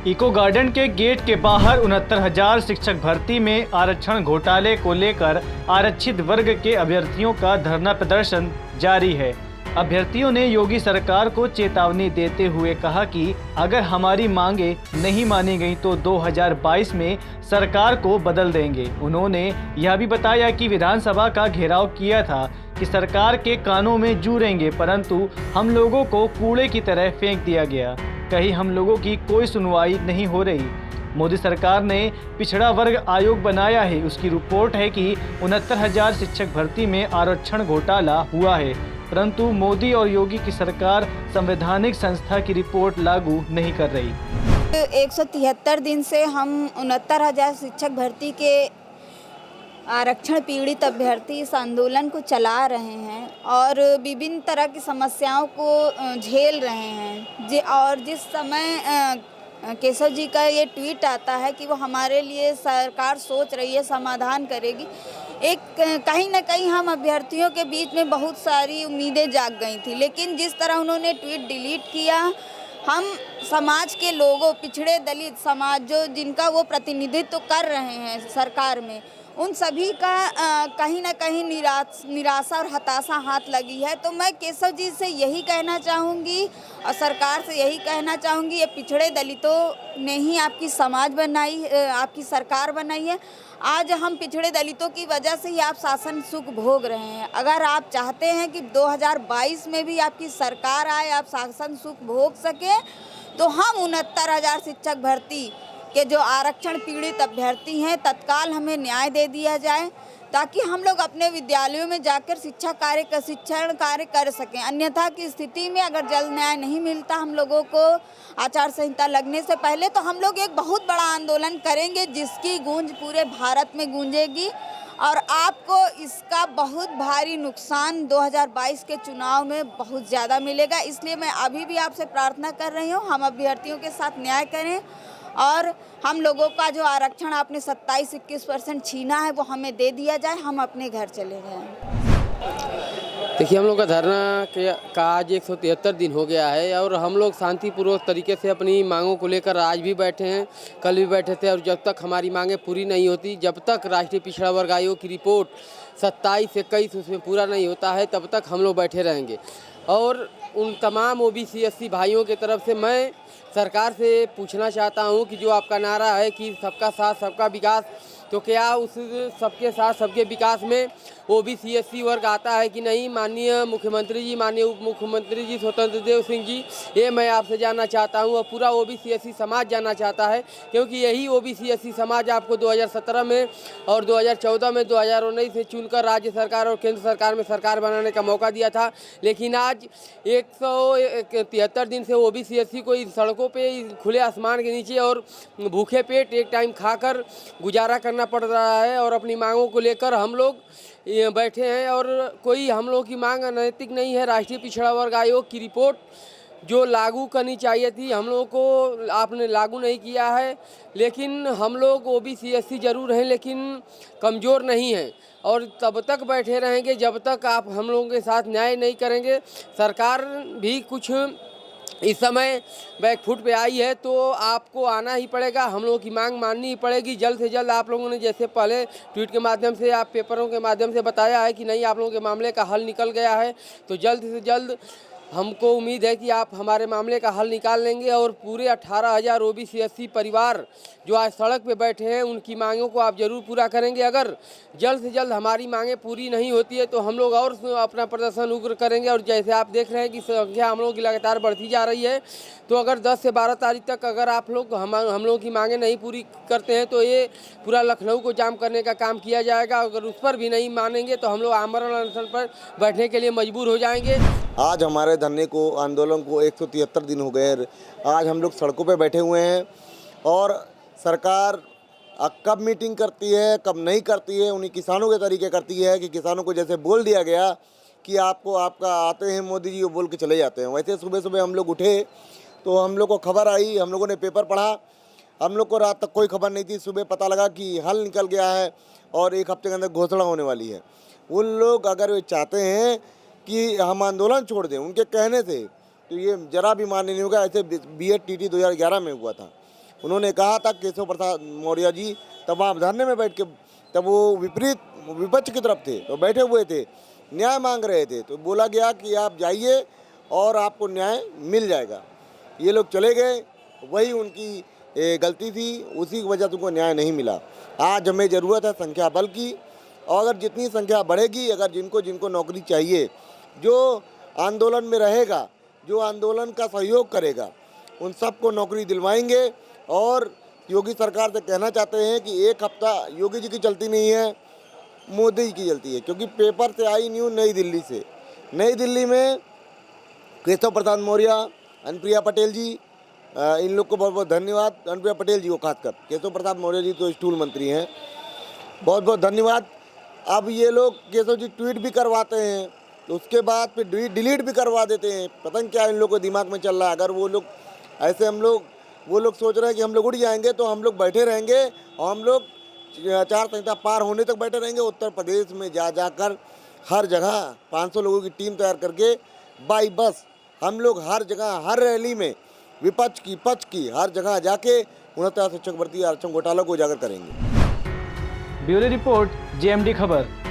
Eco garden के gate के बाहर 69,000 शिक्षक भर्ती में आरक्षण घोटाले को लेकर आरक्षित वर्ग के अभ्यर्थियों का धरना प्रदर्शन जारी है। अभ्यर्थियों ने योगी सरकार को चेतावनी देते हुए कहा कि अगर हमारी मांगे नहीं मानी गई तो 2022 में सरकार को बदल देंगे। उन्होंने यह भी बताया कि विधानसभा का घेराव किया था कि सरकार के कानों में जूरेंगे, परंतु हम लोगों को कूड़े की तरह फेंक दिया गया। कहीं हम लोगों की कोई सुनवाई नहीं हो रही। मोदी सरकार ने पिछड़ा वर्ग आयोग बनाया है, उसकी रिपोर्ट है कि 69,000 शिक्षक भर्ती में आरक्षण घोटाला हुआ है, परंतु मोदी और योगी की सरकार संवैधानिक संस्था की रिपोर्ट लागू नहीं कर रही। 173 दिन से हम 69,000 शिक्षक भर्ती के आरक्षण पीड़ित अभ्यर्थी इस आंदोलन को चला रहे हैं और विभिन्न तरह की समस्याओं को झेल रहे हैं। और जिस समय केशव जी का ये ट्वीट आता है कि वो हमारे लिए सरकार सोच रही है, समाधान करेगी, एक कहीं ना कहीं हम अभ्यर्थियों के बीच में बहुत सारी उम्मीदें जाग गई थी। लेकिन जिस तरह उन्होंने ट्वीट डिलीट किया, हम समाज के लोगों, पिछड़े दलित समाज जो जिनका वो प्रतिनिधित्व कर रहे हैं सरकार में, उन सभी का कहीं ना कहीं निराशा और हताशा हाथ लगी है। तो मैं केशव जी से यही कहना चाहूँगी और सरकार से यही कहना चाहूँगी, ये पिछड़े दलितों ने ही आपकी समाज बनाई, आपकी सरकार बनाई है। आज हम पिछड़े दलितों की वजह से ही आप शासन सुख भोग रहे हैं। अगर आप चाहते हैं कि 2022 में भी आपकी सरकार आए, आप शासन सुख भोग सकें, तो हम 69,000 शिक्षक भर्ती के जो आरक्षण पीड़ित अभ्यर्थी हैं, तत्काल हमें न्याय दे दिया जाए, ताकि हम लोग अपने विद्यालयों में जाकर शिक्षण कार्य कर सकें। अन्यथा की स्थिति में अगर जल्द न्याय नहीं मिलता हम लोगों को आचार संहिता लगने से पहले, तो हम लोग एक बहुत बड़ा आंदोलन करेंगे जिसकी गूंज पूरे भारत में गूंजेगी और आपको इसका बहुत भारी नुकसान 2022 के चुनाव में बहुत ज़्यादा मिलेगा। इसलिए मैं अभी भी आपसे प्रार्थना कर रही हूँ, हम अभ्यर्थियों के साथ न्याय करें और हम लोगों का जो आरक्षण आपने 27-21% छीना है वो हमें दे दिया जाए, हम अपने घर चले जाएं। देखिए, हम लोग का धरना का आज 173 दिन हो गया है और हम लोग शांतिपूर्वक तरीके से अपनी मांगों को लेकर आज भी बैठे हैं, कल भी बैठे थे। और जब तक हमारी मांगें पूरी नहीं होती, जब तक राष्ट्रीय पिछड़ा वर्ग आयोग की रिपोर्ट 27-21 उसमें पूरा नहीं होता है, तब तक हम लोग बैठे रहेंगे। और उन तमाम ओबीसी एससी भाइयों की तरफ से मैं सरकार से पूछना चाहता हूं कि जो आपका नारा है कि सबका साथ सबका विकास, तो क्या उस सबके साथ सबके विकास में ओबीसी एससी वर्ग आता है कि नहीं? माननीय मुख्यमंत्री जी, माननीय उप मुख्यमंत्री जी स्वतंत्र देव सिंह जी, ये मैं आपसे जानना चाहता हूँ और पूरा ओबीसी एससी समाज जानना चाहता है, क्योंकि यही ओबीसी एससी समाज आपको 2017 में और 2014 में 2019 में चुनकर राज्य सरकार और केंद्र सरकार में सरकार बनाने का मौका दिया था। लेकिन आज 173 दिन से ओबीसी एससी को इन सड़कों पे खुले आसमान के नीचे और भूखे पेट एक टाइम खाकर गुजारा करना पड़ रहा है और अपनी मांगों को लेकर हम लोग बैठे हैं। और कोई हम लोग की मांग अनैतिक नहीं है। राष्ट्रीय पिछड़ा वर्ग आयोग की रिपोर्ट जो लागू करनी चाहिए थी, हम लोगों को आपने लागू नहीं किया है। लेकिन हम लोग ओबीसी एससी जरूर हैं, लेकिन कमज़ोर नहीं हैं और तब तक बैठे रहेंगे जब तक आप हम लोगों के साथ न्याय नहीं करेंगे। सरकार भी कुछ इस समय बैकफुट पे आई है, तो आपको आना ही पड़ेगा, हम लोगों की मांग माननी ही पड़ेगी। जल्द से जल्द आप लोगों ने जैसे पहले ट्वीट के माध्यम से, आप पेपरों के माध्यम से बताया है कि नहीं आप लोगों के मामले का हल निकल गया है, तो जल्द से जल्द हमको उम्मीद है कि आप हमारे मामले का हल निकाल लेंगे और पूरे 18,000 ओबीसी एससी परिवार जो आज सड़क पे बैठे हैं उनकी मांगों को आप ज़रूर पूरा करेंगे। अगर जल्द से जल्द हमारी मांगें पूरी नहीं होती है तो हम लोग और अपना प्रदर्शन उग्र करेंगे। और जैसे आप देख रहे हैं कि संख्या हम लोगों की लगातार बढ़ती जा रही है, तो अगर 10 से 12 तारीख तक अगर आप लोग हम लोगों की मांगें नहीं पूरी करते हैं तो ये पूरा लखनऊ को जाम करने का काम किया जाएगा। अगर उस पर भी नहीं मानेंगे तो हम लोग आमरण अनशन पर बैठने के लिए मजबूर हो जाएंगे। आज हमारे धरने को, आंदोलन को 173 दिन हो गए। आज हम लोग सड़कों पे बैठे हुए हैं और सरकार कब मीटिंग करती है कब नहीं करती है, उन्हीं किसानों के तरीके करती है कि किसानों को जैसे बोल दिया गया कि आपको आपका आते हैं मोदी जी, वो बोल के चले जाते हैं। वैसे सुबह सुबह हम लोग उठे तो हम लोग को खबर आई, हम लोगों ने पेपर पढ़ा, हम लोग को रात तक कोई खबर नहीं थी। सुबह पता लगा कि हल निकल गया है और 1 हफ्ते के अंदर घोषणा होने वाली है। उन लोग अगर वे चाहते हैं कि हम आंदोलन छोड़ दें उनके कहने से, तो ये जरा भी मान्य नहीं होगा। ऐसे BED TT 2011 में हुआ था, उन्होंने कहा था केशव प्रसाद मौर्य जी, तब वहाँ धरने में बैठ के, तब वो विपक्ष की तरफ थे तो बैठे हुए थे, न्याय मांग रहे थे, तो बोला गया कि आप जाइए और आपको न्याय मिल जाएगा। ये लोग चले गए, वही उनकी गलती थी, उसी की वजह से उनको न्याय नहीं मिला। आज हमें ज़रूरत है संख्या बल की, और अगर जितनी संख्या बढ़ेगी, अगर जिनको जिनको नौकरी चाहिए, जो आंदोलन में रहेगा, जो आंदोलन का सहयोग करेगा, उन सबको नौकरी दिलवाएंगे। और योगी सरकार से कहना चाहते हैं कि एक हफ्ता योगी जी की चलती नहीं है, मोदी जी की चलती है, क्योंकि पेपर से आई न्यूज़ नई दिल्ली से, नई दिल्ली में केशव प्रसाद मौर्य, अनुप्रिया पटेल जी, इन लोग को बहुत बहुत धन्यवाद, अनुप्रिया पटेल जी को खासकर, केशव प्रसाद मौर्य जी तो स्टूल मंत्री हैं, बहुत बहुत धन्यवाद। अब ये लोग केशव जी ट्वीट भी करवाते हैं, तो उसके बाद फिर डिलीट भी करवा देते हैं, पता नहीं क्या इन लोगों को दिमाग में चल रहा है। अगर वो लोग ऐसे वो लोग सोच रहे हैं कि हम लोग उड़ जाएंगे, तो हम लोग बैठे रहेंगे और हम लोग आचार संहिता पार होने तक बैठे रहेंगे। उत्तर प्रदेश में जाकर हर जगह 500 लोगों की टीम तैयार करके बाई बस हम लोग हर जगह, हर रैली में विपक्ष की, पक्ष की, हर जगह जाके 69 शिक्षक भर्ती आरक्षण घोटाला को उजागर करेंगे। ब्यूरो रिपोर्ट, JMD खबर।